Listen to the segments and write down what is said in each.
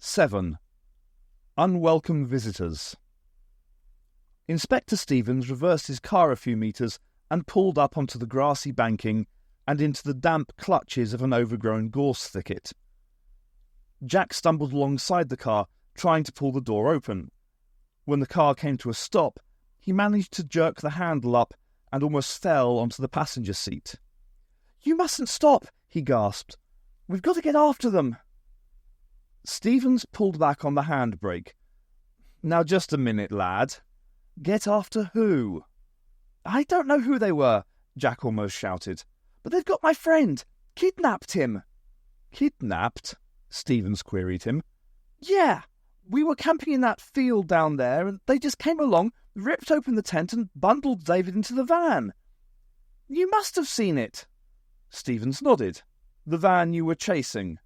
7. Unwelcome visitors. Inspector Stevens reversed his car a few metres and pulled up onto the grassy banking and into the damp clutches of an overgrown gorse thicket. Jack stumbled alongside the car, trying to pull the door open. When the car came to a stop, he managed to jerk the handle up and almost fell onto the passenger seat. "You mustn't stop," he gasped. "We've got to get after them." Stevens pulled back on the handbrake. "Now just a minute, lad. Get after who?" "I don't know who they were," Jack almost shouted. "But they've got my friend. Kidnapped him." "Kidnapped?" Stevens queried him. "Yeah. We were camping in that field down there, and they just came along, ripped open the tent, and bundled David into the van. You must have seen it." Stevens nodded. "The van you were chasing."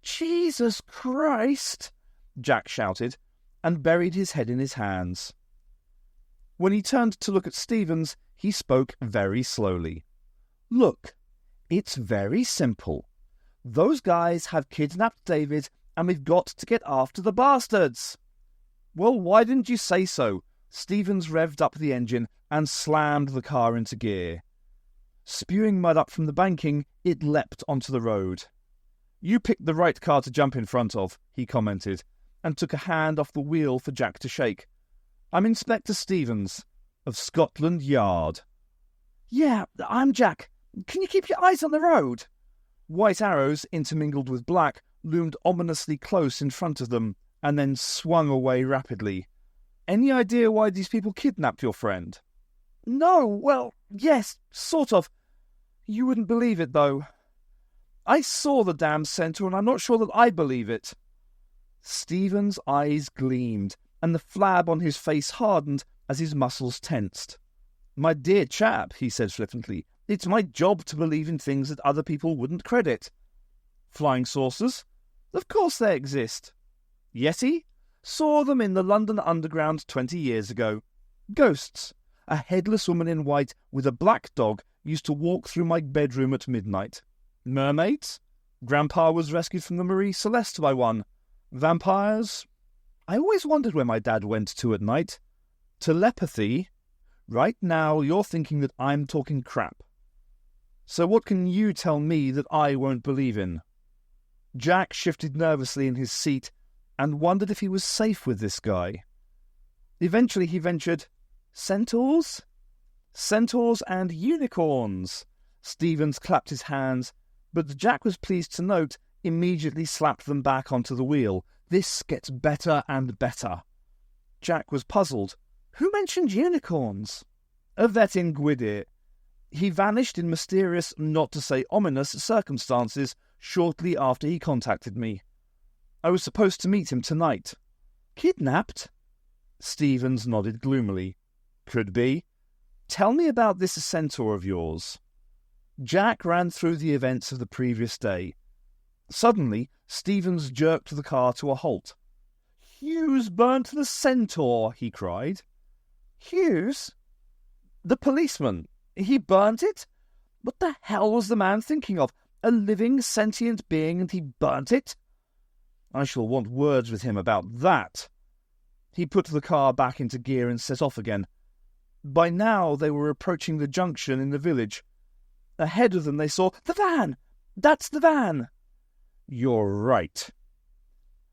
"Jesus Christ!" Jack shouted, and buried his head in his hands. When he turned to look at Stevens, he spoke very slowly. "Look, it's very simple. Those guys have kidnapped David, and we've got to get after the bastards." "Well, why didn't you say so?" Stevens revved up the engine and slammed the car into gear. Spewing mud up from the banking, it leapt onto the road. "You picked the right car to jump in front of," he commented, and took a hand off the wheel for Jack to shake. "I'm Inspector Stevens, of Scotland Yard." "Yeah, I'm Jack. Can you keep your eyes on the road?" White arrows, intermingled with black, loomed ominously close in front of them, and then swung away rapidly. "Any idea why these people kidnapped your friend?" "No, well, yes, sort of. You wouldn't believe it, though. I saw the damn centaur, and I'm not sure that I believe it." Stevens' eyes gleamed, and the flab on his face hardened as his muscles tensed. "My dear chap," he said flippantly, "it's my job to believe in things that other people wouldn't credit. Flying saucers? Of course they exist. Yeti? Saw them in the London Underground 20 years ago. Ghosts? A headless woman in white with a black dog used to walk through my bedroom at midnight. Mermaids? Grandpa was rescued from the Marie Celeste by one. Vampires? I always wondered where my dad went to at night. Telepathy? Right now you're thinking that I'm talking crap. So what can you tell me that I won't believe in?" Jack shifted nervously in his seat and wondered if he was safe with this guy. Eventually he ventured, "Centaurs?" "Centaurs and unicorns." Stevens clapped his hands, but Jack was pleased to note immediately slapped them back onto the wheel. "This gets better and better." Jack was puzzled. "Who mentioned unicorns?" "A vet in Gwydir. He vanished in mysterious, not to say ominous, circumstances shortly after he contacted me. I was supposed to meet him tonight." "Kidnapped?" Stevens nodded gloomily. "Could be. Tell me about this centaur of yours." Jack ran through the events of the previous day. Suddenly, Stevens jerked the car to a halt. "Hughes burnt the centaur," he cried. "Hughes?" "The policeman. He burnt it? What the hell was the man thinking of? A living, sentient being, and he burnt it? I shall want words with him about that." He put the car back into gear and set off again. By now they were approaching the junction in the village. Ahead of them they saw the van. "That's the van." "You're right."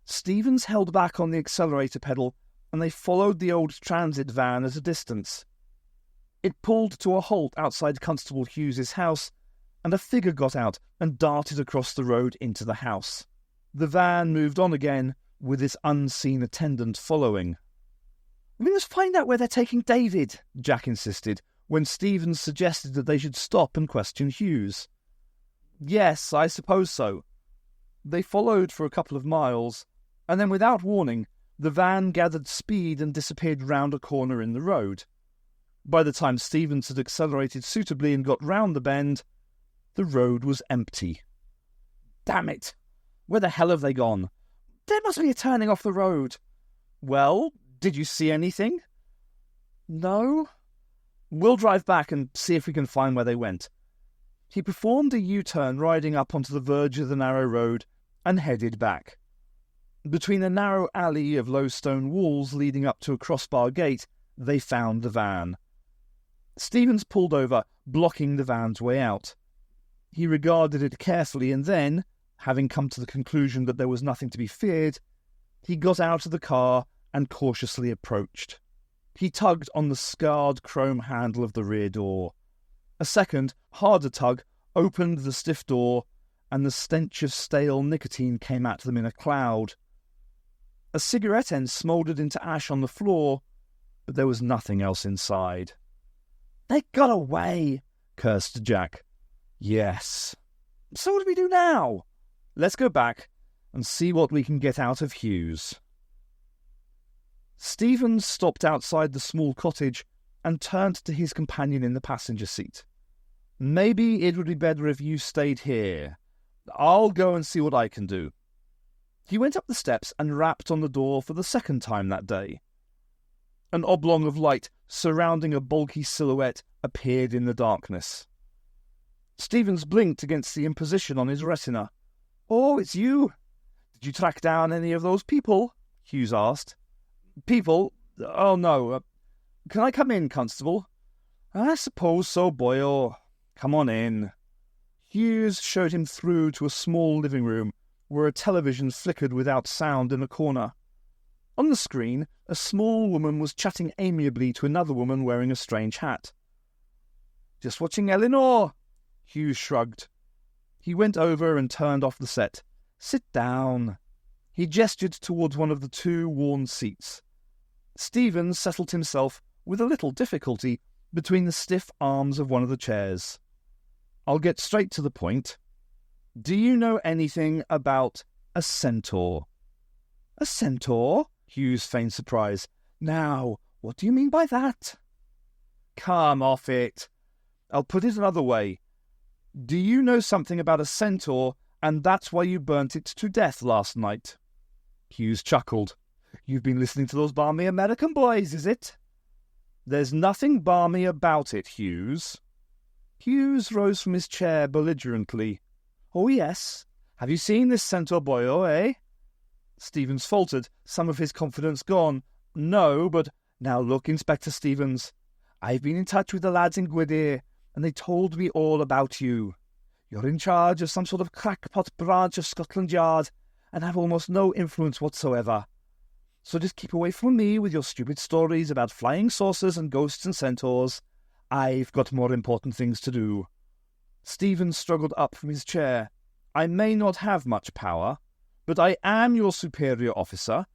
Stevens held back on the accelerator pedal, and they followed the old transit van at a distance. It pulled to a halt outside Constable Hughes's house, and a figure got out and darted across the road into the house. The van moved on again, with its unseen attendant following. "We must find out where they're taking David," Jack insisted, when Stevens suggested that they should stop and question Hughes. "Yes, I suppose so." They followed for a couple of miles, and then without warning, the van gathered speed and disappeared round a corner in the road. By the time Stevens had accelerated suitably and got round the bend, the road was empty. "Damn it! Where the hell have they gone?" "There must be a turning off the road." "Well, did you see anything?" "No." "We'll drive back and see if we can find where they went." He performed a U-turn riding up onto the verge of the narrow road and headed back. Between a narrow alley of low stone walls leading up to a crossbar gate, they found the van. Stevens pulled over, blocking the van's way out. He regarded it carefully and then, having come to the conclusion that there was nothing to be feared, he got out of the car and cautiously approached. He tugged on the scarred chrome handle of the rear door. A second, harder tug opened the stiff door, and the stench of stale nicotine came at them in a cloud. A cigarette end smouldered into ash on the floor, but there was nothing else inside. "They got away," cursed Jack. "Yes. So what do we do now? Let's go back and see what we can get out of Hughes." Stevens stopped outside the small cottage and turned to his companion in the passenger seat. "Maybe it would be better if you stayed here. I'll go and see what I can do." He went up the steps and rapped on the door for the second time that day. An oblong of light surrounding a bulky silhouette appeared in the darkness. Stevens blinked against the imposition on his retina. "Oh, it's you. Did you track down any of those people?" Hughes asked. "People? Oh, no. Can I come in, Constable?" "I suppose so, boyo. Come on in." Hughes showed him through to a small living room where a television flickered without sound in a corner. On the screen, a small woman was chatting amiably to another woman wearing a strange hat. "Just watching Eleanor." Hughes shrugged. He went over and turned off the set. "Sit down." He gestured towards one of the two worn seats. Stevens settled himself, with a little difficulty, between the stiff arms of one of the chairs. "I'll get straight to the point. Do you know anything about a centaur?" "A centaur?" Hughes feigned surprise. "Now, what do you mean by that?" "Come off it. I'll put it another way. Do you know something about a centaur, and that's why you burnt it to death last night?" Hughes chuckled. "You've been listening to those balmy American boys, is it?" "There's nothing balmy about it, Hughes." Hughes rose from his chair belligerently. "Oh, yes. Have you seen this centaur boyo, eh?" Stevens faltered, some of his confidence gone. "No, but—" "Now look, Inspector Stevens. I've been in touch with the lads in Gwydir, and they told me all about you. You're in charge of some sort of crackpot branch of Scotland Yard, and have almost no influence whatsoever. So just keep away from me with your stupid stories about flying saucers and ghosts and centaurs. I've got more important things to do." Stevens struggled up from his chair. "I may not have much power, but I am your superior officer,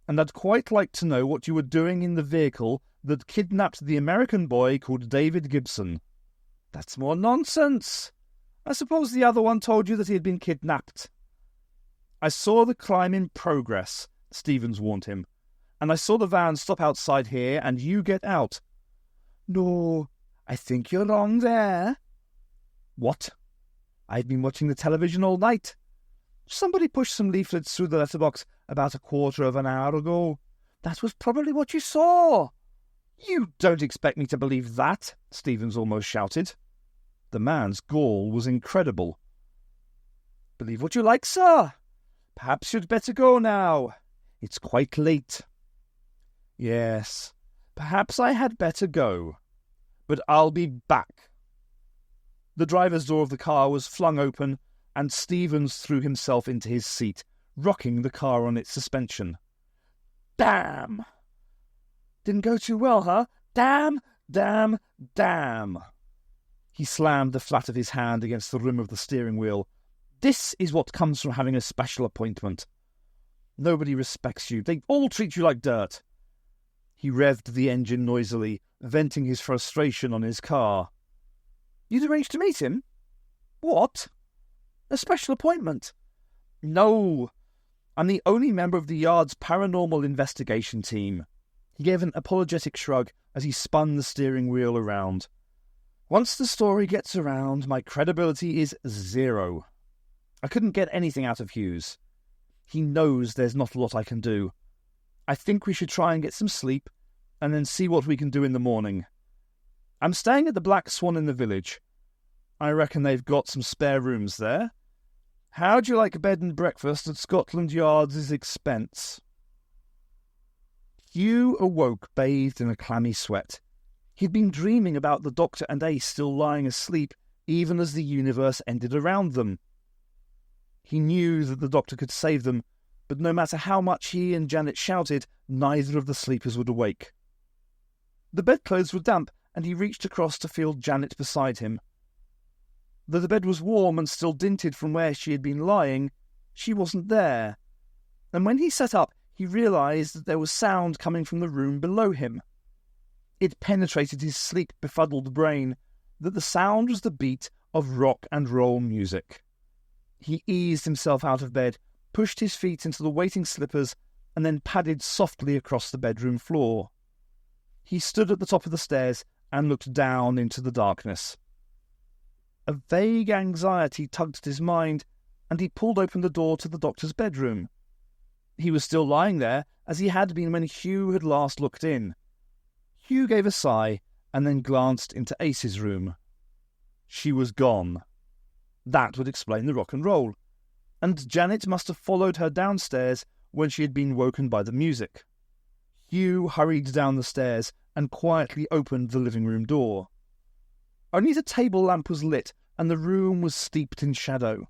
and I'd quite like to know what you were doing in the vehicle that kidnapped the American boy called David Gibson." "That's more nonsense. I suppose the other one told you that he had been kidnapped." "I saw the crime in progress," Stevens warned him, "and I saw the van stop outside here and you get out." "No, I think you're wrong there." "What?" "I've been watching the television all night. Somebody pushed some leaflets through the letterbox about a quarter of an hour ago. That was probably what you saw." "You don't expect me to believe that," Stevens almost shouted. The man's gall was incredible. "Believe what you like, sir. Perhaps you'd better go now. It's quite late." "Yes, perhaps I had better go. But I'll be back." The driver's door of the car was flung open, and Stevens threw himself into his seat, rocking the car on its suspension. "Damn! Didn't go too well, huh? Damn, damn, damn!" He slammed the flat of his hand against the rim of the steering wheel. "This is what comes from having a special appointment. Nobody respects you. They all treat you like dirt." He revved the engine noisily, venting his frustration on his car. "You'd arranged to meet him?" "What? A special appointment?" "No. I'm the only member of the Yard's paranormal investigation team." He gave an apologetic shrug as he spun the steering wheel around. "Once the story gets around, my credibility is zero. I couldn't get anything out of Hughes. He knows there's not a lot I can do. I think we should try and get some sleep, and then see what we can do in the morning. I'm staying at the Black Swan in the village. I reckon they've got some spare rooms there. How'd you like bed and breakfast at Scotland Yard's expense? Hugh awoke bathed in a clammy sweat. He'd been dreaming about the Doctor and Ace still lying asleep, even as the universe ended around them. He knew that the Doctor could save them, but no matter how much he and Janet shouted, neither of the sleepers would awake. The bedclothes were damp, and he reached across to feel Janet beside him. Though the bed was warm and still dinted from where she had been lying, she wasn't there. And when he sat up, he realised that there was sound coming from the room below him. It penetrated his sleep-befuddled brain that the sound was the beat of rock and roll music. He eased himself out of bed, pushed his feet into the waiting slippers, and then padded softly across the bedroom floor. He stood at the top of the stairs and looked down into the darkness. A vague anxiety tugged at his mind, and he pulled open the door to the Doctor's bedroom. He was still lying there, as he had been when Hugh had last looked in. Hugh gave a sigh, and then glanced into Ace's room. She was gone. That would explain the rock and roll, and Janet must have followed her downstairs when she had been woken by the music. Hugh hurried down the stairs and quietly opened the living room door. Only the table lamp was lit, and the room was steeped in shadow.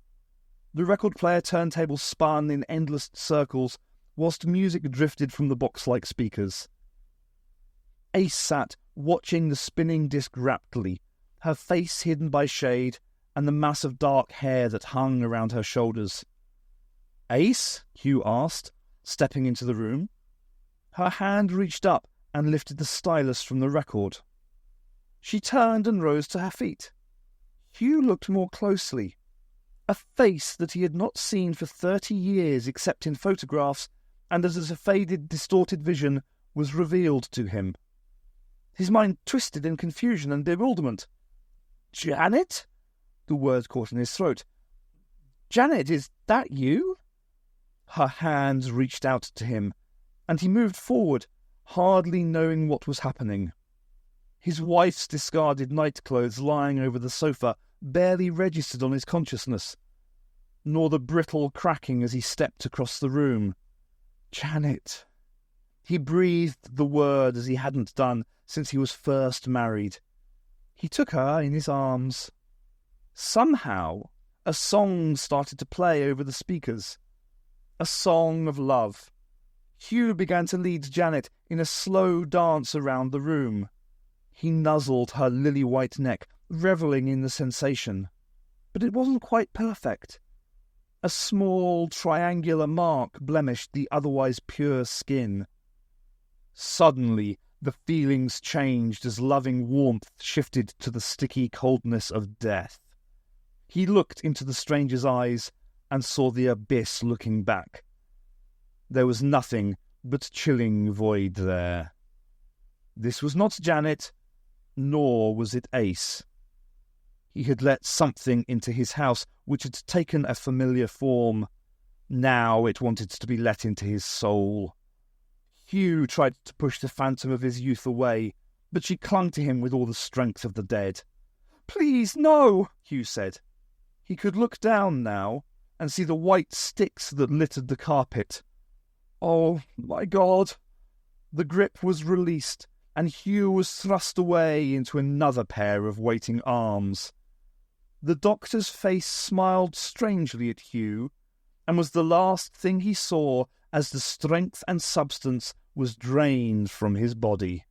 The record player turntable spun in endless circles, whilst music drifted from the box-like speakers. Ace sat, watching the spinning disc raptly, her face hidden by shade, and the mass of dark hair that hung around her shoulders. "Ace?" Hugh asked, stepping into the room. Her hand reached up and lifted the stylus from the record. She turned and rose to her feet. Hugh looked more closely. A face that he had not seen for 30 years except in photographs, and as a faded, distorted vision, was revealed to him. His mind twisted in confusion and bewilderment. "Janet?" The word caught in his throat. "Janet, is that you?" Her hands reached out to him, and he moved forward, hardly knowing what was happening. His wife's discarded nightclothes lying over the sofa barely registered on his consciousness, nor the brittle cracking as he stepped across the room. Janet. He breathed the word as he hadn't done since he was first married. He took her in his arms. Somehow, a song started to play over the speakers. A song of love. Hugh began to lead Janet in a slow dance around the room. He nuzzled her lily-white neck, revelling in the sensation. But it wasn't quite perfect. A small, triangular mark blemished the otherwise pure skin. Suddenly, the feelings changed as loving warmth shifted to the sticky coldness of death. He looked into the stranger's eyes and saw the abyss looking back. There was nothing but chilling void there. This was not Janet, nor was it Ace. He had let something into his house which had taken a familiar form. Now it wanted to be let into his soul. Hugh tried to push the phantom of his youth away, but she clung to him with all the strength of the dead. "Please, no," Hugh said. He could look down now and see the white sticks that littered the carpet. Oh, my God! The grip was released, and Hugh was thrust away into another pair of waiting arms. The Doctor's face smiled strangely at Hugh, and was the last thing he saw as the strength and substance was drained from his body.